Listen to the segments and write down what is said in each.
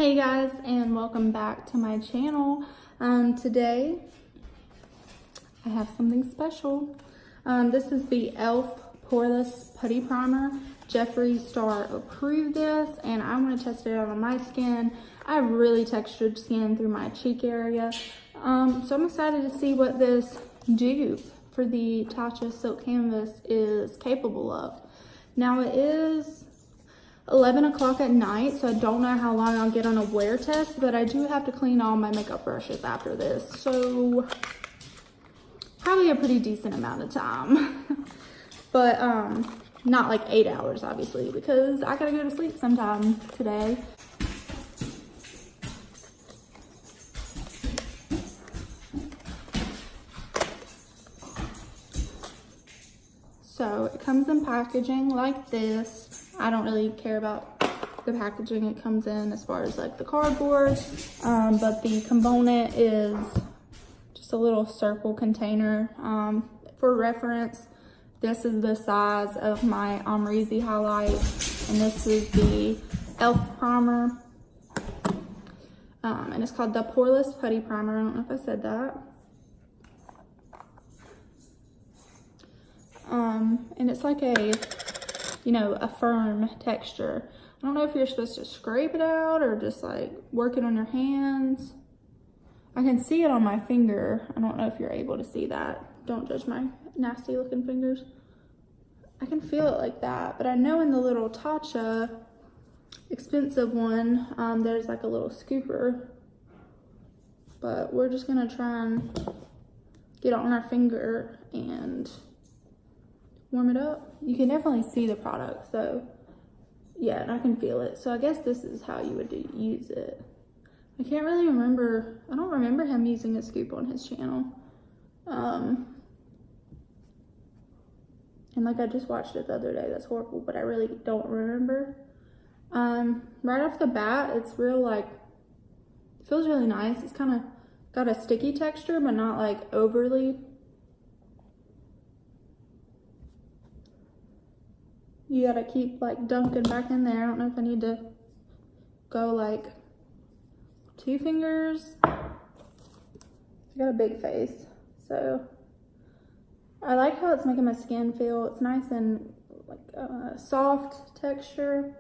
Hey guys, and welcome back to my channel. Today I have something special. This is the e.l.f. Poreless Putty Primer. Jeffree Star approved this and I want to test it out on my skin. I have really textured skin through my cheek area. So I'm excited to see what this dupe for the Tatcha Silk Canvas is capable of. Now it is 11 o'clock at night, so I don't know how long I'll get on a wear test, but I do have to clean all my makeup brushes after this, so probably a pretty decent amount of time. But not like 8 hours, obviously, because I gotta go to sleep sometime today. So it comes in packaging like this. I don't really care about the packaging it comes in as far as like the cardboard, but the component is just a little circle container. For reference, this is the size of my Omrizi highlight, and this is the e.l.f. primer, and it's called the Poreless Putty Primer. I don't know if I said that. And it's like a, you know, a firm texture. I don't know if you're supposed to scrape it out or just like work it on your hands. I can see it on my finger. I don't know if you're able to see that. Don't judge my nasty looking fingers. I can feel it like that, but I know in the little Tatcha expensive one, there's like a little scooper, but we're just gonna try and get it on our finger and warm it up. You can definitely see the product, so yeah, and I can feel it. So I guess this is how you would use it. I can't really remember. I don't remember him using a scoop on his channel. And like I just watched it the other day. That's horrible, but I really don't remember. Right off the bat, it's real like, it feels really nice. It's kind of got a sticky texture, but not like overly. You gotta keep like dunking back in there. I don't know if I need to go like 2 fingers. I got a big face, so I like how it's making my skin feel. It's nice and like soft texture.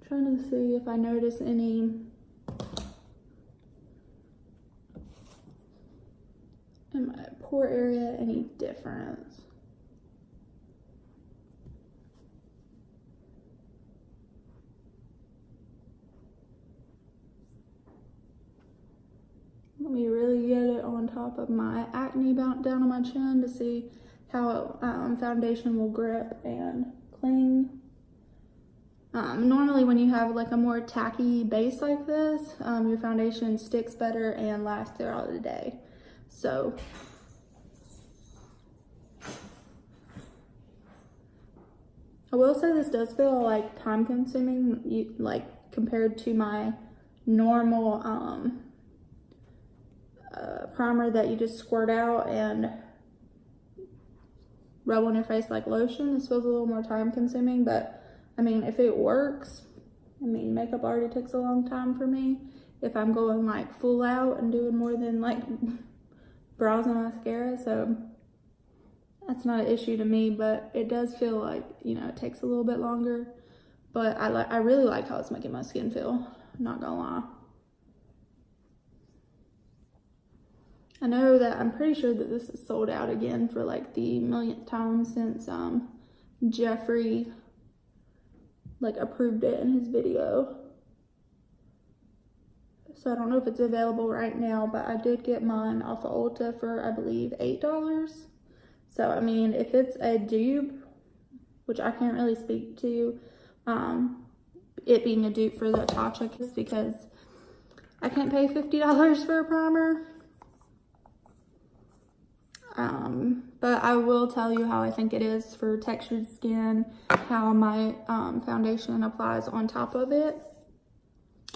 I'm trying to see if I notice any in my pore area, any difference. Let me really get it on top of my acne down on my chin to see how foundation will grip and cling. Normally when you have like a more tacky base like this, your foundation sticks better and lasts throughout the day. So I will say this does feel like time consuming, like compared to my normal primer that you just squirt out and rub on your face like lotion. This feels a little more time consuming, but I mean, if it works, I mean, makeup already takes a long time for me. If I'm going like full out and doing more than like brows and mascara, so that's not an issue to me, but it does feel like, you know, it takes a little bit longer, but I really like how it's making my skin feel, I'm not gonna lie. I know that I'm pretty sure that this is sold out again for like the millionth time since Jeffree like approved it in his video. So I don't know if it's available right now, but I did get mine off of Ulta for I believe $8. So I mean, if it's a dupe, which I can't really speak to it being a dupe for the Tatcha, because I can't pay $50 for a primer. But I will tell you how I think it is for textured skin, how my foundation applies on top of it.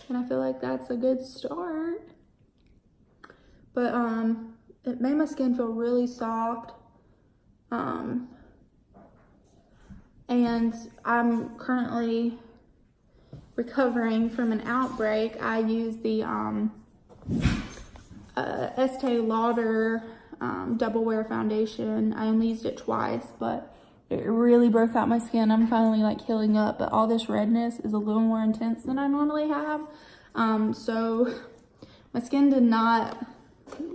And I feel like that's a good start. But it made my skin feel really soft. And I'm currently recovering from an outbreak, I used the Estee Lauder Double Wear Foundation. I only used it twice, but it really broke out my skin. I'm finally like healing up, but all this redness is a little more intense than I normally have. So my skin did not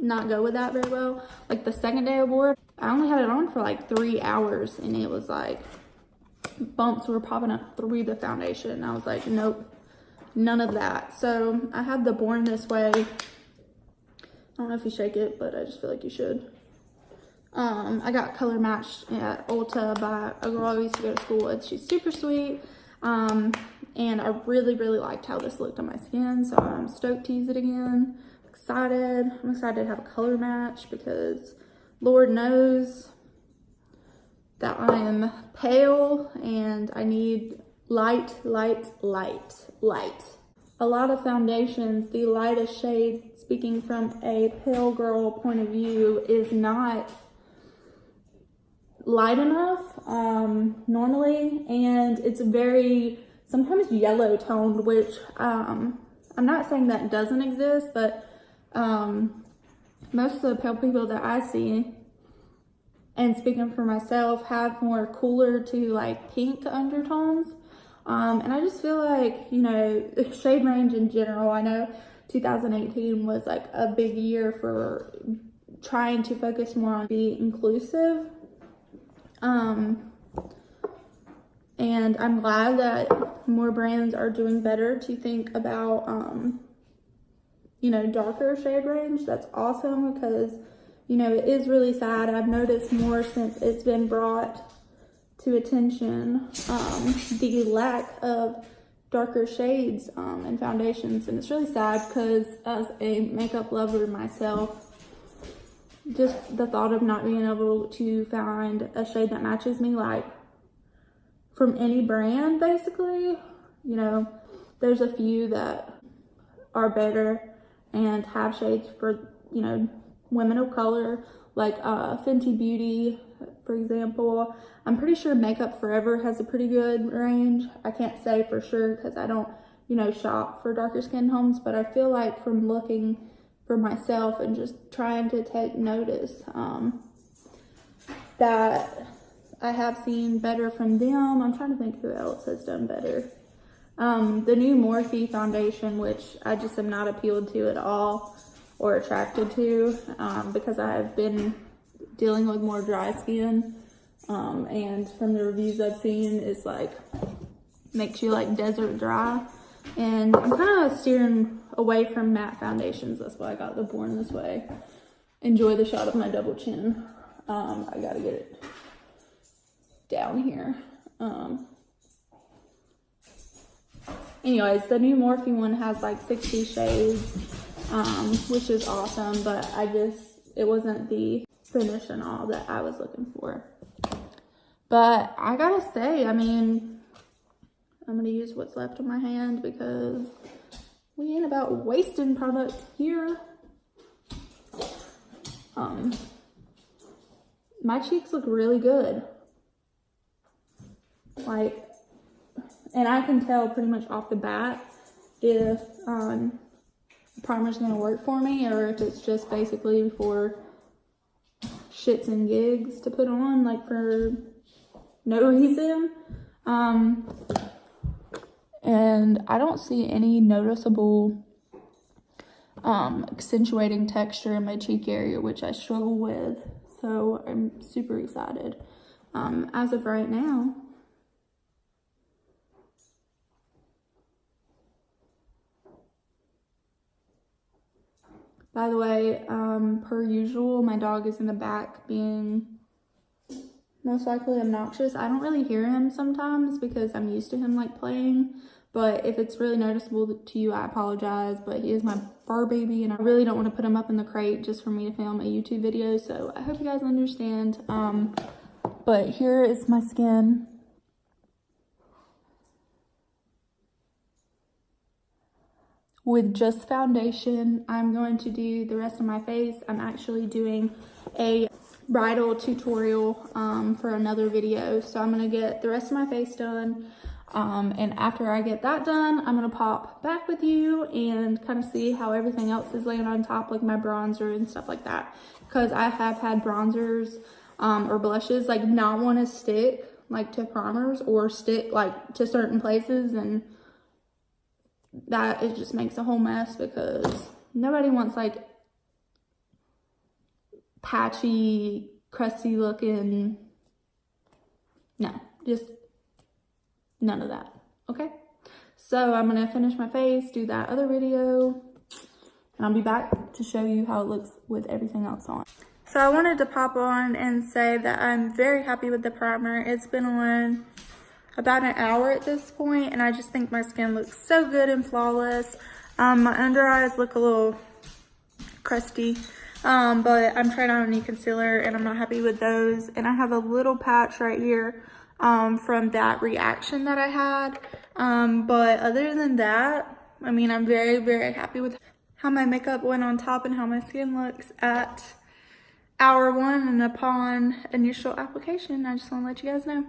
go with that very well. Like the second day I wore it, I only had it on for like 3 hours, and it was like bumps were popping up through the foundation. And I was like, nope, none of that. So I have the Born This Way. I don't know if you shake it, but I just feel like you should. I got color matched at Ulta by a girl I used to go to school with. She's super sweet. And I really liked how this looked on my skin. So I'm stoked to use it again. I'm excited to have a color match because Lord knows that I am pale and I need light. A lot of foundations, the lightest shade, speaking from a pale girl point of view, is not light enough normally, and it's very sometimes yellow toned, which I'm not saying that doesn't exist, but most of the pale people that I see, and speaking for myself, have more cooler to like pink undertones. And I just feel like, you know, the shade range in general, I know 2018 was like a big year for trying to focus more on being inclusive. And I'm glad that more brands are doing better to think about, you know, darker shade range. That's awesome because, you know, it is really sad. I've noticed more since it's been brought to attention, the lack of darker shades in foundations. And it's really sad because as a makeup lover myself, just the thought of not being able to find a shade that matches me, like from any brand, basically, you know, there's a few that are better and have shades for, you know, women of color, like Fenty Beauty, for example. I'm pretty sure Makeup Forever has a pretty good range. I can't say for sure because I don't, you know, shop for darker skin homes, but I feel like from looking for myself and just trying to take notice, that I have seen better from them. I'm trying to think who else has done better. The new Morphe foundation, which I just am not appealed to at all or attracted to, because I have been dealing with more dry skin, and from the reviews I've seen, it's like makes you like desert dry, and I'm kind of steering away from matte foundations. That's why I got the Born This Way. Enjoy the shot of my double chin. I gotta get it down here. Anyways, the new Morphe one has like 60 shades, which is awesome, but it wasn't the finish and all that I was looking for. But I gotta say, I mean, I'm gonna use what's left of my hand because we ain't about wasting product here. My cheeks look really good. Like, and I can tell pretty much off the bat if primer's gonna work for me or if it's just basically for shits and gigs to put on, like for no reason. And I don't see any noticeable accentuating texture in my cheek area, which I struggle with. So I'm super excited. As of right now, by the way, per usual, my dog is in the back being most likely obnoxious. I don't really hear him sometimes because I'm used to him like playing, but if it's really noticeable to you, I apologize, but he is my fur baby and I really don't want to put him up in the crate just for me to film a YouTube video, so I hope you guys understand. But here is my skin. With just foundation, I'm going to do the rest of my face. I'm actually doing a bridal tutorial for another video, so I'm going to get the rest of my face done. And after I get that done, I'm gonna pop back with you and kind of see how everything else is laying on top, like my bronzer and stuff like that. Because I have had bronzers or blushes like not want to stick like to primers or stick like to certain places, and that it just makes a whole mess because nobody wants like patchy, crusty looking. No, just none of that. Okay, so I'm gonna finish my face, do that other video, and I'll be back to show you how it looks with everything else on. So I wanted to pop on and say that I'm very happy with the primer. It's been on about an hour at this point, and I just think my skin looks so good and flawless. My under eyes look a little crusty, but I'm trying out a new concealer and I'm not happy with those. And I have a little patch right here from that reaction that I had. But other than that, I mean, I'm very, very happy with how my makeup went on top and how my skin looks at hour 1 and upon initial application. I just want to let you guys know.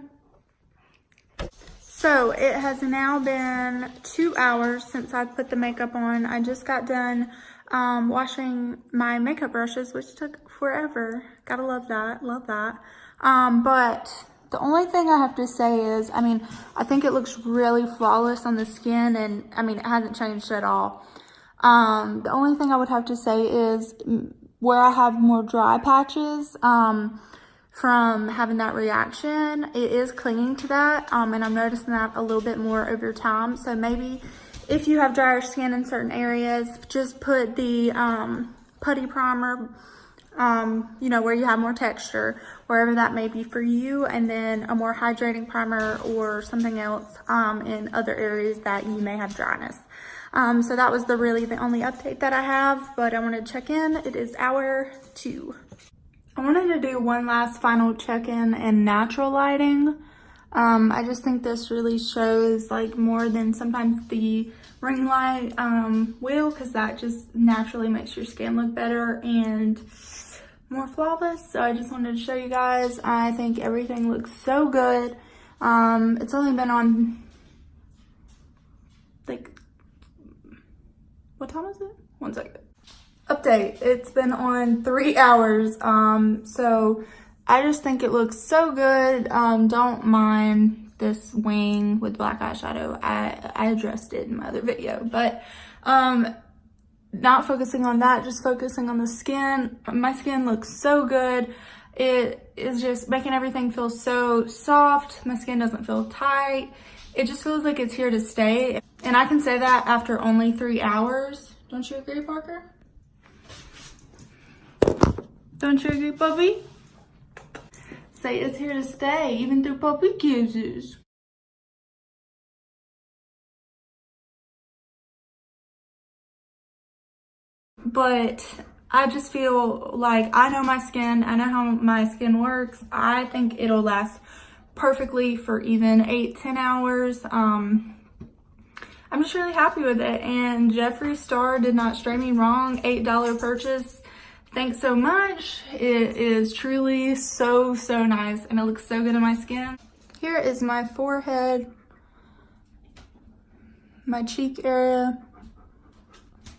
So it has now been 2 hours since I put the makeup on. I just got done washing my makeup brushes, which took forever. Gotta love that, love that. But the only thing I have to say is, I mean, I think it looks really flawless on the skin, and I mean, it hasn't changed at all. The only thing I would have to say is where I have more dry patches from having that reaction, it is clinging to that, and I'm noticing that a little bit more over time. So maybe if you have drier skin in certain areas, just put the putty primer, you know, where you have more texture, wherever that may be for you, and then a more hydrating primer or something else in other areas that you may have dryness. So that was really the only update that I have, but I wanted to check in. It is hour 2. I wanted to do one last final check-in in natural lighting. I just think this really shows like more than sometimes the ring light will, because that just naturally makes your skin look better and more flawless. So I just wanted to show you guys. I think everything looks so good. It's only been on, like, what time is it? 1 second. Update, it's been on 3 hours. So I just think it looks so good. Don't mind this wing with black eyeshadow. I addressed it in my other video, but not focusing on that, just focusing on the skin. My skin looks so good. It is just making everything feel so soft. My skin doesn't feel tight. It just feels like it's here to stay. And I can say that after only 3 hours. Don't you agree, Parker? Don't you agree, puppy? Say it's here to stay, even through puppy kisses. But I just feel like I know my skin. I know how my skin works. I think it'll last perfectly for even 8-10 hours. I'm just really happy with it. And Jeffree Star did not stray me wrong. $8 purchase. Thanks so much. It is truly so, so nice, and it looks so good on my skin. Here is my forehead, my cheek area,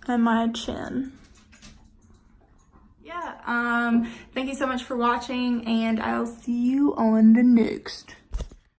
and my chin. Yeah, thank you so much for watching, and I'll see you on the next.